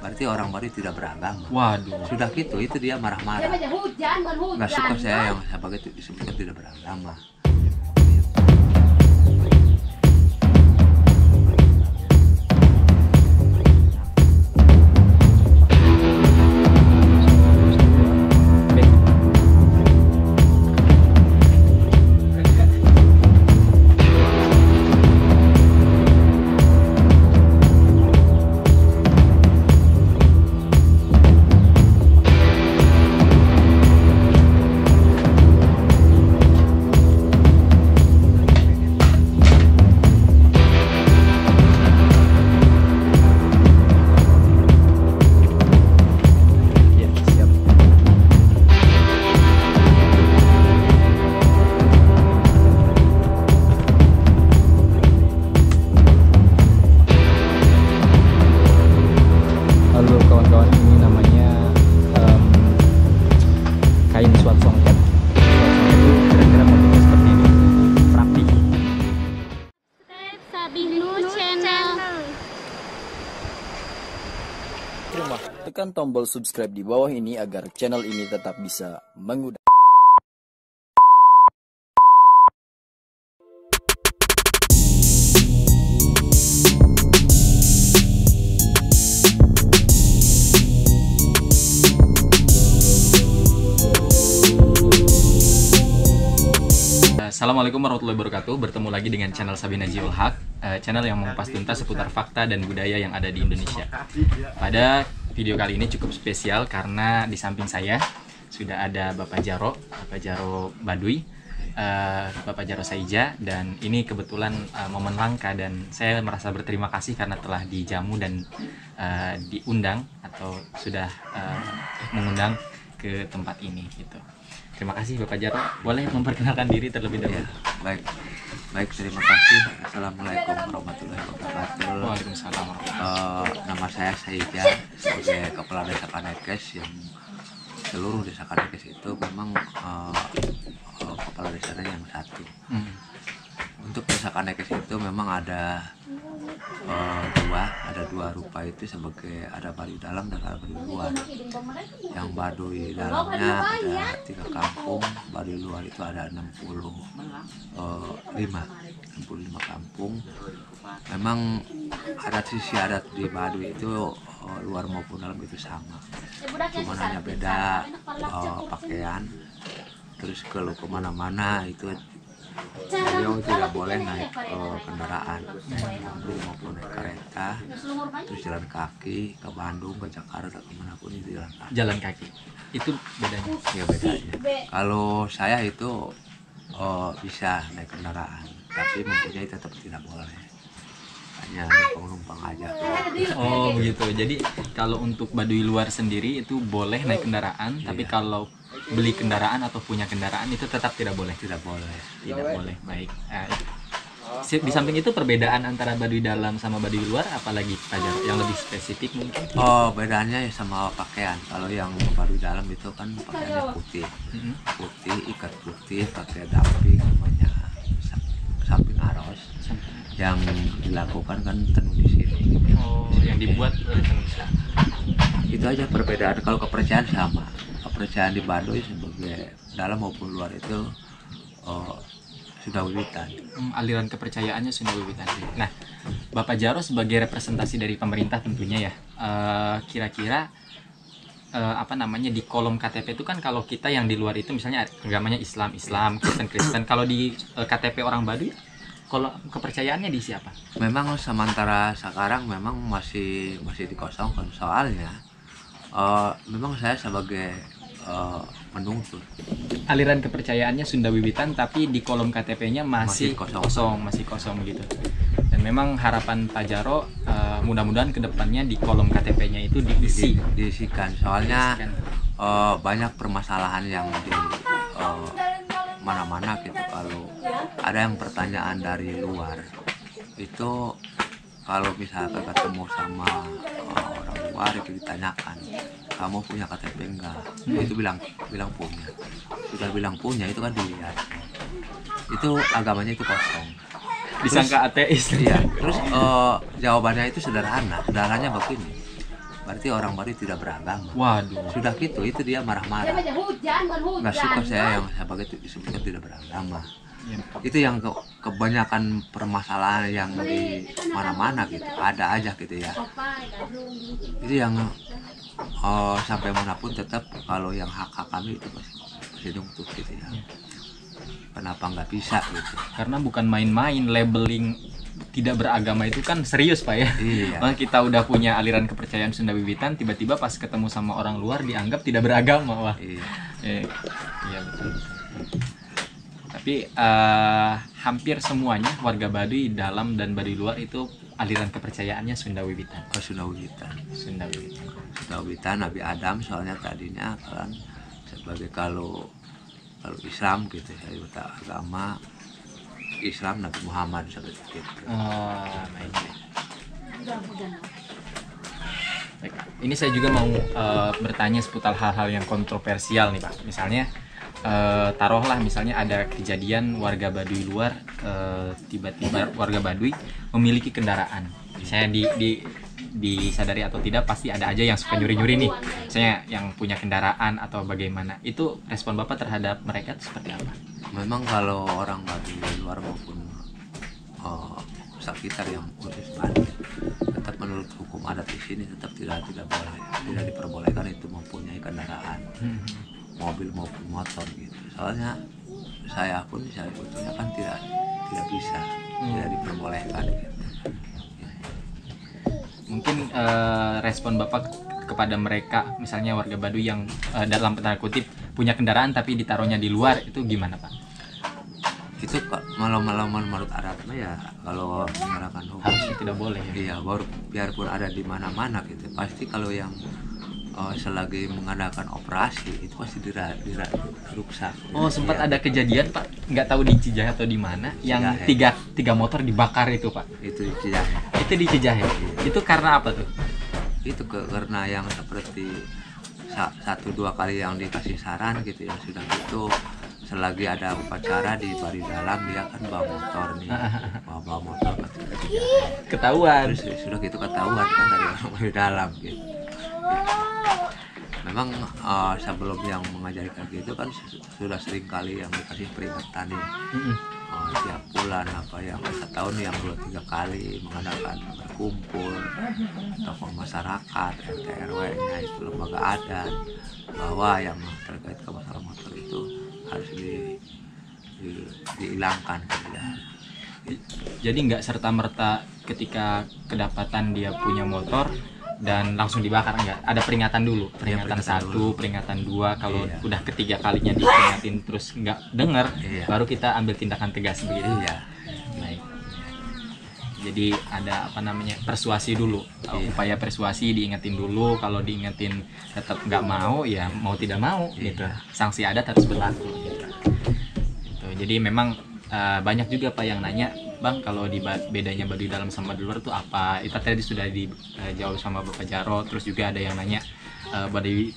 berarti orang baru tidak beragama. Waduh. Sudah gitu, itu dia marah-marah. Nggak suka saya yang sebagai disebutkan tidak beragama. Tekan tombol subscribe di bawah ini agar channel ini tetap bisa mengudara. Assalamualaikum warahmatullahi wabarakatuh. Bertemu lagi dengan channel Sabina Jiul Haq, channel yang mengupas tuntas seputar fakta dan budaya yang ada di Indonesia. Pada video kali ini cukup spesial karena di samping saya sudah ada Bapak Jaro Baduy, Bapak Jaro Saija, dan ini kebetulan momen langka dan saya merasa berterima kasih karena telah dijamu dan diundang atau sudah mengundang ke tempat ini gitu. Terima kasih Bapak Jaro, boleh memperkenalkan diri terlebih dahulu. Ya, baik, terima kasih. Assalamualaikum warahmatullahi wabarakatuh. Waalaikumsalam. Nama saya Saija, sebagai Kepala Desa Kanekes, yang seluruh Desa Kanekes itu memang kepala desanya yang satu. Untuk Desa Kanekes itu memang ada dua rupa itu, sebagai ada Baduy dalam dan ada Baduy luar. Yang Baduy dalamnya ada 3 kampung, Baduy luar itu ada 65 kampung. Memang adat istiadat di Baduy itu luar maupun dalam itu sama, cuma hanya beda pakaian. Terus kalau kemana-mana itu beliau tidak boleh naik kendaraan maupun naik kereta, terus jalan kaki ke Bandung, ke Jakarta, kemanapun itu jalan kaki. Jalan kaki itu bedanya? Ya, bedanya. Kalau saya itu bisa naik kendaraan, tapi mempunyai tetap tidak boleh, hanya numpang aja. Oh begitu. Jadi kalau untuk Baduy luar sendiri itu boleh naik kendaraan, tapi kalau beli kendaraan atau punya kendaraan itu tetap tidak boleh. Tidak boleh. Baik. Di samping itu perbedaan antara Baduy dalam sama Baduy luar apalagi Pak Jaro yang lebih spesifik mungkin? Bedanya ya sama pakaian. Kalau yang Baduy dalam itu kan pakaiannya putih, ikat putih, pakai damping, namanya samping aros. Yang dilakukan kan tenun di sini. Yang dibuat oleh tenun. Itu aja perbedaan. Kalau kepercayaan sama. Kepercayaan di Baduy sebagai dalam maupun luar itu sudah wiwitan. Aliran kepercayaannya sudah wiwitan. Nah, Bapak Jaro sebagai representasi dari pemerintah tentunya ya, kira-kira di kolom KTP itu kan kalau kita yang di luar itu misalnya agamanya Islam, Kristen. Kalau di KTP orang Baduy, kalau kepercayaannya di siapa? Memang sementara sekarang memang masih dikosongkan, soalnya memang saya sebagai menuntut. Aliran kepercayaannya Sunda Wiwitan, tapi di kolom KTP-nya masih kosong gitu. Dan memang harapan Pak Jaro mudah-mudahan kedepannya di kolom KTP-nya itu diisikan. Soalnya banyak permasalahan yang di mana-mana gitu. Kalau ada yang pertanyaan dari luar itu, kalau misalkan ketemu sama orang luar itu ditanyakan, kamu punya KTP enggak? Itu bilang punya. Sudah bilang punya, itu kan dilihat. Itu agamanya itu kosong. Disangka ateis. Iya. Terus jawabannya itu sederhananya begini. berarti orang Baduy tidak beragama. Waduh. Sudah gitu, itu dia marah-marah. Nggak suka saya yang saya pakai disebutkan tidak beragama. Ya. Itu yang kebanyakan permasalahan yang di mana-mana gitu, ada aja gitu ya. Itu yang sampai manapun tetap kalau yang hak kami itu masih nuntut gitu ya. Kenapa nggak bisa gitu? Karena bukan main-main, labeling tidak beragama itu kan serius Pak ya. Iya. Nah, kita udah punya aliran kepercayaan Sunda Wiwitan, tiba-tiba pas ketemu sama orang luar dianggap tidak beragama. Wah. Iya. Iya betul. Tapi hampir semuanya warga Baduy dalam dan Baduy luar itu aliran kepercayaannya Sunda Wiwitan. Oh, Sunda Wiwitan. Sunda Wiwitan. Sunda Wiwitan Nabi Adam soalnya tadinya kan sebagai kalau Islam gitu ya, agama Islam Nabi Muhammad seperti itu. Oh, baik. Baik, Pak. Ini saya juga mau bertanya seputar hal-hal yang kontroversial nih Pak. Misalnya taruhlah misalnya ada kejadian warga Baduy luar, tiba-tiba warga Baduy memiliki kendaraan. Saya disadari atau tidak pasti ada aja yang suka nyuri-nyuri nih. Misalnya yang punya kendaraan atau bagaimana. Itu respon Bapak terhadap mereka itu seperti apa? Memang kalau orang Baduy luar maupun sekitar yang khusus Baduy, tetap menurut hukum adat di sini tetap tidak boleh, tidak diperbolehkan itu mempunyai kendaraan, mobil maupun motor gitu. Soalnya saya sebetulnya kan tidak bisa, tidak diperbolehkan gitu. Mungkin respon Bapak kepada mereka, misalnya warga Baduy yang dalam tanda kutip punya kendaraan tapi ditaruhnya di luar, itu gimana Pak? Itu malam menurut adatnya ya kalau menyalakan hukum Harusnya tidak boleh ya? iya, biarpun ada di mana-mana gitu, pasti kalau yang selagi mengadakan operasi itu pasti diruksak. Oh, sempat Iya. ada kejadian Pak, nggak tahu di Cijahe atau di mana, yang tiga motor dibakar itu Pak. Itu di Cijahe. Itu di Cijahe. Itu karena apa tuh? Itu karena yang seperti 1-2 kali yang dikasih saran gitu ya, sudah gitu selagi ada upacara di Baduy dalam dia kan bawa motor nih, bawa motor ke Cijahe. Ketahuan. Terus sudah gitu ketahuan kan dari orang Baduy dalam gitu. Memang sebelum yang mengajarkan gitu kan sudah sering kali yang dikasih peringatan nih. Tiap bulan apa yang setahun yang 2-3 kali mengadakan berkumpul tokoh masyarakat RT RW-nya itu lembaga adat bahwa yang terkait ke masalah motor itu harus dihilangkan gitu ya. Jadi nggak serta-merta ketika kedapatan dia punya motor dan langsung dibakar, enggak, ada peringatan dulu, peringatan dulu. 1, peringatan 2, kalau Iya. udah ketiga kalinya diperingatin terus nggak dengar, Iya. baru kita ambil tindakan tegas begitu. Iya. Baik. Jadi ada apa namanya, persuasi dulu, upaya persuasi diingetin dulu, kalau diingetin tetap nggak mau ya mau tidak mau gitu, sanksi adat harus berlaku gitu. Jadi memang banyak juga Pak yang nanya, Bang, kalau bedanya Baduy dalam sama Baduy luar itu apa? Itu tadi sudah dijawab sama Bapak Jarot. Terus juga ada yang nanya, Baduy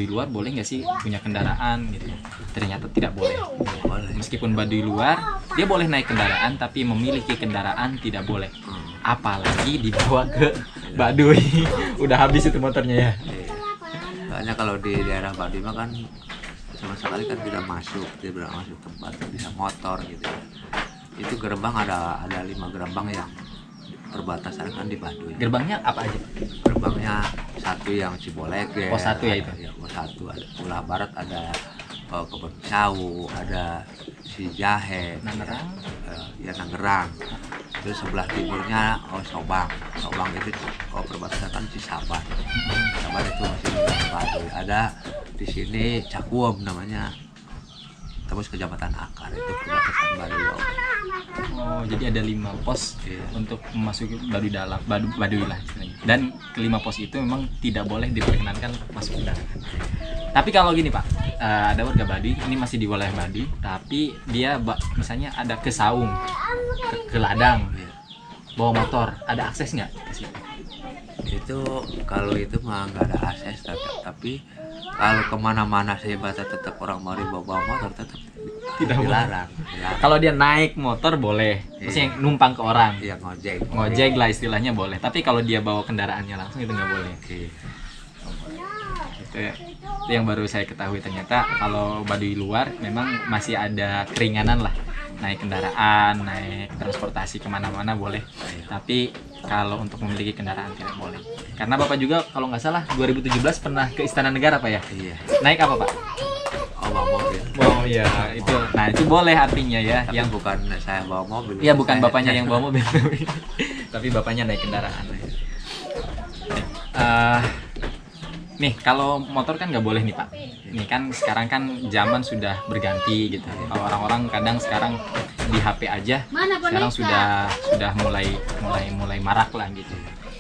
luar boleh nggak sih punya kendaraan gitu? Ternyata tidak boleh. Meskipun Baduy luar dia boleh naik kendaraan, tapi memiliki kendaraan tidak boleh. Apalagi dibawa ke Baduy. Udah habis itu motornya ya. Soalnya kalau di daerah Baduy mah kan sama sekali kan tidak masuk tempat bisa motor gitu ya. Itu gerbang ada 5 gerbang yang perbatasan kan di Baduy. Gerbangnya apa aja? Gerbangnya satu yang Cibolege. Oh, satu ya itu? Ya, satu ada Pulau Barat, ada Kebun Sawu, ada Cijahe, Nangerang. ya Nangerang. Terus sebelah timurnya Sobang. Sobang itu perbatasan kan Cisaban. Cisaban itu masih di Baduy. Ada di sini Cakuom namanya. Terus Kecamatan Akar itu perbatasan Baduy. Oh, jadi ada 5 pos untuk memasuki Baduy dalam, Baduy lah istilahnya. Dan ke-5 pos itu memang tidak boleh diperkenankan masuk kendaraan. Tapi kalau gini Pak, ada warga Baduy, ini masih di wilayah Baduy, tapi dia misalnya ada ke Saung, ke Ladang, bawa motor, ada akses nggak ke situ? Itu kalau itu mah nggak ada akses, tapi kalau kemana-mana saya baca tetap orang Baduy bawa motor tetap Tidak boleh. dilarang. Kalau dia naik motor boleh, maksudnya numpang ke orang, Iya, ngojek. ngojek lah istilahnya boleh. Tapi kalau dia bawa kendaraannya langsung itu nggak boleh. Iya. Itu yang baru saya ketahui, ternyata kalau Baduy luar memang masih ada keringanan lah, naik kendaraan, naik transportasi kemana-mana boleh, tapi kalau untuk memiliki kendaraan tidak boleh. Karena Bapak juga kalau nggak salah 2017 pernah ke Istana Negara Pak ya? Iya. Naik apa Pak? Oh, bawa mobil. Oh iya, itu. Nah, itu boleh artinya ya. Tapi Yang bukan saya bawa mobil. Iya, bukan Saya- bapaknya yang bawa mobil, tapi bapaknya naik kendaraan. Nih, kalau motor kan nggak boleh nih Pak. Nih kan sekarang kan zaman sudah berganti gitu. Kalau orang-orang kadang sekarang di HP aja, sekarang sudah mulai marak lah gitu.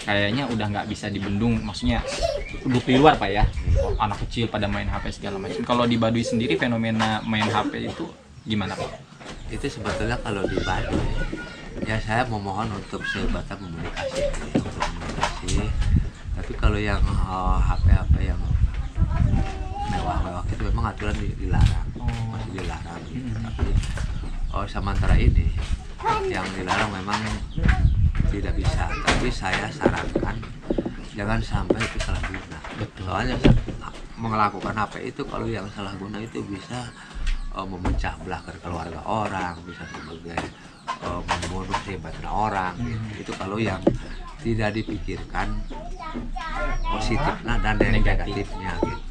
Kayaknya udah nggak bisa dibendung, maksudnya duduk di luar Pak ya. Anak kecil pada main HP segala macam. Kalau di Baduy sendiri fenomena main HP itu gimana Pak? Itu sebetulnya kalau di Baduy, ya saya memohon untuk sebatas komunikasi, tapi kalau yang HP-HP yang mewah-mewah itu memang aturan dilarang, masih dilarang gitu. Tapi sementara ini yang dilarang memang tidak bisa, tapi saya sarankan jangan sampai itu salah guna. Soalnya melakukan HP itu kalau yang salah guna itu bisa memecah belah keluarga orang, bisa sebagai membunuh hebatnya orang. Itu kalau yang tidak dipikirkan positifnya dan negatifnya gitu.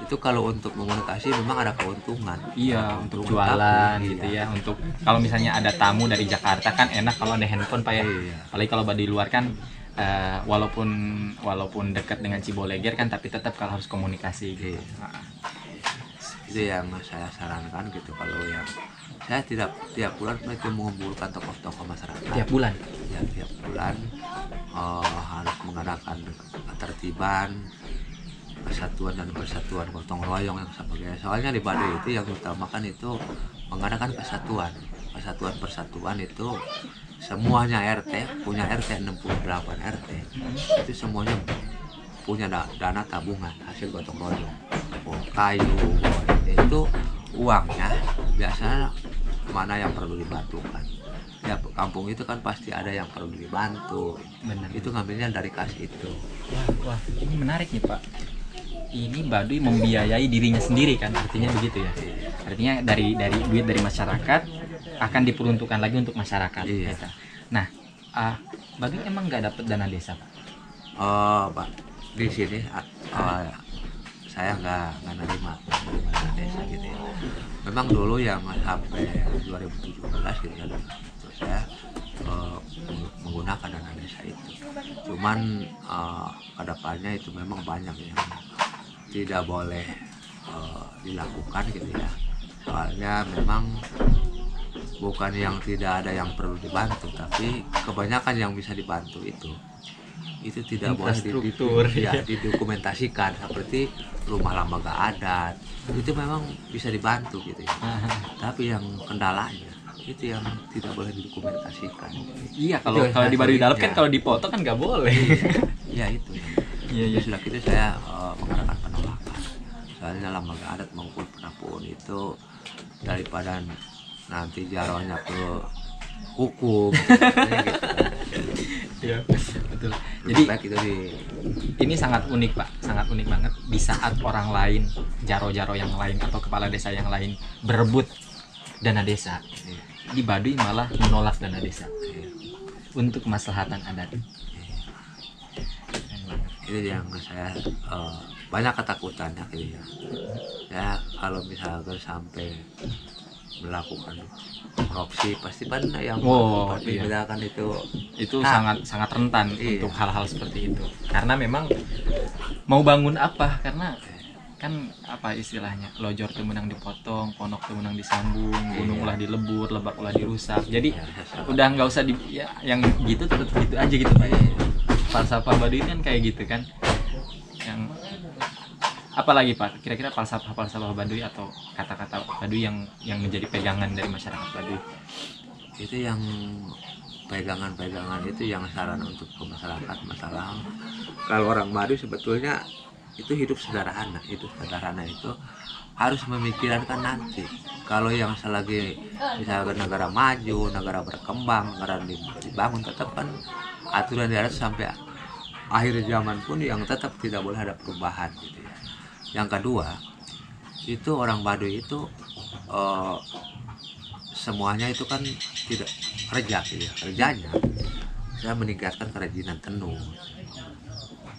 Itu kalau untuk komunikasi memang ada keuntungan. Iya, untuk Keuntungan, jualan tapi, gitu iya. ya. Untuk kalau misalnya ada tamu dari Jakarta kan enak kalau ada handphone Pak ya. Iya. Apalagi kalau Baduy luar kan walaupun dekat dengan Ciboleger kan, tapi tetap kalau harus komunikasi gitu. Iya. Itu yang saya sarankan gitu. Kalau yang saya tidak tiap bulan itu mengumpulkan tokoh-tokoh masyarakat. Tiap bulan. Ya, tiap bulan harus mengadakan ketertiban, kesatuan dan persatuan, gotong royong yang sebagainya. Soalnya di Baduy itu yang diutamakan itu mengadakan kesatuan persatuan itu semuanya RT punya RT 68 RT itu semuanya punya dana tabungan hasil gotong royong, kayu itu uangnya biasanya mana yang perlu dibantukan. Ya kampung itu kan pasti ada yang perlu dibantu. Benar. Itu ngambilnya dari kas itu. Wah, ini menarik nih Pak. Ini Baduy membiayai dirinya sendiri kan, artinya begitu ya. Artinya dari duit dari masyarakat akan diperuntukkan lagi untuk masyarakat. Iya. Gitu. Nah, Baduy emang nggak dapat dana desa Pak? Pak, di sini saya nggak nerima dana desa gitu ya. Memang dulu yang sampai 2017 gitu ya, saya menggunakan dana desa itu. Cuman kedepannya itu memang banyak yang tidak boleh dilakukan gitu ya. Soalnya memang bukan yang tidak ada yang perlu dibantu, tapi kebanyakan yang bisa dibantu itu tidak boleh Infrastruktur, didokumentasikan seperti rumah lembaga adat. Itu memang bisa dibantu gitu ya. Tapi yang kendalanya itu yang tidak boleh didokumentasikan. Iya, kalau Itu di Baduy dalam hasilnya. kan kalau dipoto kan nggak boleh. Iya itu. Iya. Sudah gitu saya mengadakan penolakan. Soalnya lembaga adat maupun penapun itu daripada nanti jaronya ke hukum gitu. Iya, betul. Jadi Jadi itu ini sangat unik Pak, sangat unik banget. Di saat orang lain, jaro-jaro yang lain atau kepala desa yang lain berebut dana desa, di Baduy malah menolak dana desa untuk kemaslahatan adat. ini yang saya banyak ketakutannya gitu ya. Ya kalau misalkan sampai melakukan korupsi pasti kan yang Iya. bedakan itu Sangat rentan Iya. untuk hal-hal seperti itu. Karena memang mau bangun apa? Karena kan apa istilahnya, lojor teu meunang dipotong, ponok teu meunang disambung, gunung ulah dilebur, lebak ulah dirusak. Jadi udah nggak usah yang gitu tetap gitu aja gitu Pak. Falsafah Baduy kan kayak gitu kan. Yang apalagi Pak, kira-kira falsafah Baduy atau kata-kata Baduy yang menjadi pegangan dari masyarakat Baduy? Itu yang pegangan-pegangan itu yang saran untuk ke masyarakat. Masalah kalau orang Baduy sebetulnya itu hidup sederhana itu harus memikirkan nanti. Kalau yang selagi misalkan negara maju, negara berkembang, negara dibangun, tetap kan aturan darat sampai akhir zaman pun yang tetap tidak boleh ada perubahan gitu ya. Yang kedua, itu orang Baduy itu semuanya itu kan tidak kerja gitu ya. Kerjanya saya meningkatkan kerajinan tenun.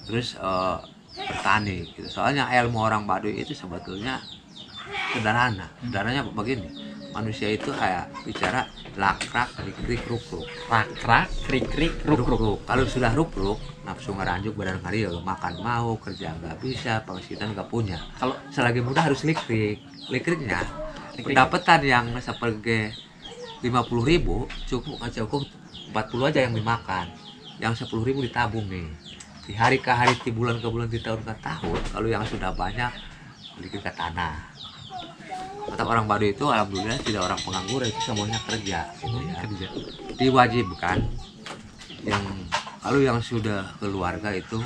Terus bertani gitu. Soalnya ilmu orang Baduy itu sebetulnya sederhana. Sederhananya begini, manusia itu kayak bicara lakrak, krik-krik, ruk-ruk. Lakrak, krik-krik, ruk-ruk. Kalau sudah ruk-ruk, nafsu ngeranjuk, badan ngariel, makan mau, kerja nggak bisa, penghasilan nggak punya. Kalau selagi muda harus likrik. Likriknya pendapatan yang seperti 50.000 cukup nggak cukup 40 aja yang dimakan, yang 10.000 ditabung nih. Di hari ke hari, di bulan ke bulan, di tahun ke tahun. Kalau yang sudah banyak likrik ke tanah. Tetap orang Baduy itu alhamdulillah tidak orang pengangguran, itu semuanya kerja gitu ya. Diwajibkan yang kalau yang sudah keluarga itu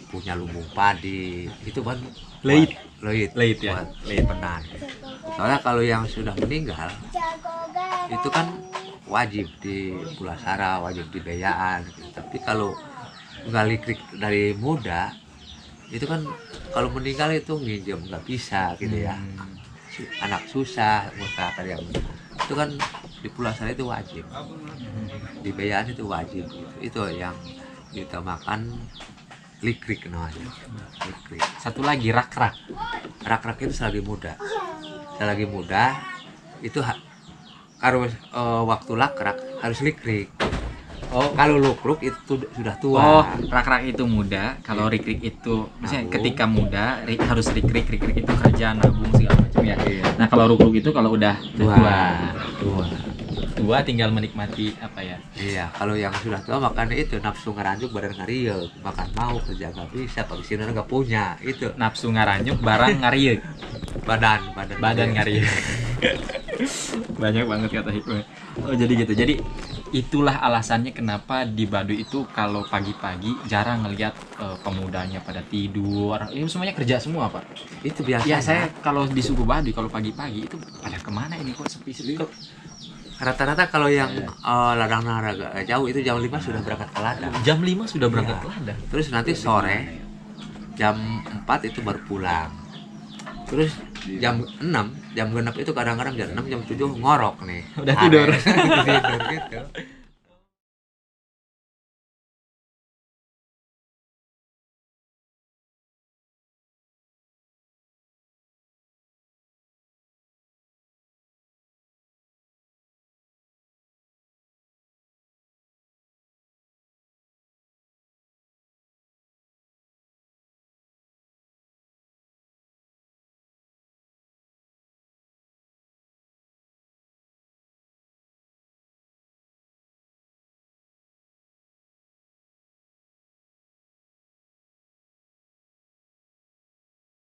punya lumbung padi itu kan leit ya, leit penan. Soalnya kalau yang sudah meninggal itu kan wajib di pulasara, wajib di beyaan gitu. Tapi kalau nggak likrik dari muda itu kan kalau meninggal itu nginjem nggak bisa gitu ya. Anak susah, masyarakat yang itu kan di pulasara itu wajib, di beyaan itu wajib gitu. Itu yang ditamakan likrik namanya. Likrik. Satu lagi rakrak. Rakrak itu selagi muda itu harus waktu lakrak harus likrik. Oh, kalau lukruk itu sudah tua. Oh, rakrak itu muda, kalau rikrik itu misalnya ketika muda harus rikrik itu kerja nabung segala macam ya. Iya. Nah, kalau rukruk itu kalau udah tua tinggal menikmati apa ya. Iya, kalau yang sudah tua makanya itu nafsu ngaranjuk, badan ngarieu, makan mau, kerja nggak bisa, penghasilan nggak punya, itu Nafsu ngaranjuk, barang ngarieu. badan ngarieu. Banyak banget kata hikmah. Oh, jadi gitu. Jadi itulah alasannya kenapa di Baduy itu kalau pagi-pagi jarang ngelihat pemudanya pada tidur. Ini semuanya kerja semua, Pak. Itu biasa. Ya, saya kalau di suku Baduy kalau pagi-pagi itu pada kemana ini kok sepi-sepi? Rata-rata kalau yang ladang agak jauh itu jam 5 sudah berangkat ke ladang. Jam 5 sudah berangkat ke ladang. Terus nanti sore jam 4 itu baru pulang. Terus jam 6, jam genap itu kadang-kadang jam 6, jam 7 ngorok nih. Udah tidur. Tidur gitu.